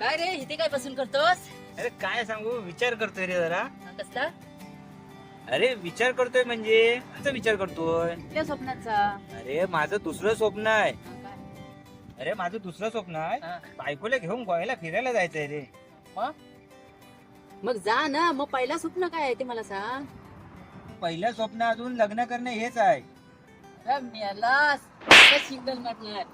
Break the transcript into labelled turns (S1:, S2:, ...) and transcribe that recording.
S1: काय रे इथे काय बसून करतोस?
S2: अरे काय सांगू, विचार करतोय रे जरा.
S1: कसला?
S2: अरे विचार करतोय म्हणजे कसं विचार करतोय?
S1: कुठल्या स्वप्नाचा?
S2: अरे माझं दुसरं स्वप्न आहे.
S1: काय?
S2: अरे माझं दुसरं स्वप्न आहे,
S1: हा.
S2: बायकोला घेऊन गोव्याला फिरायला जायचंय रे.
S1: मग जा ना, मग पहिला स्वप्न काय आहे ते मला सांग.
S2: पहिलं स्वप्न अजून लग्न करणे हेच आहे.
S1: MELAS single matter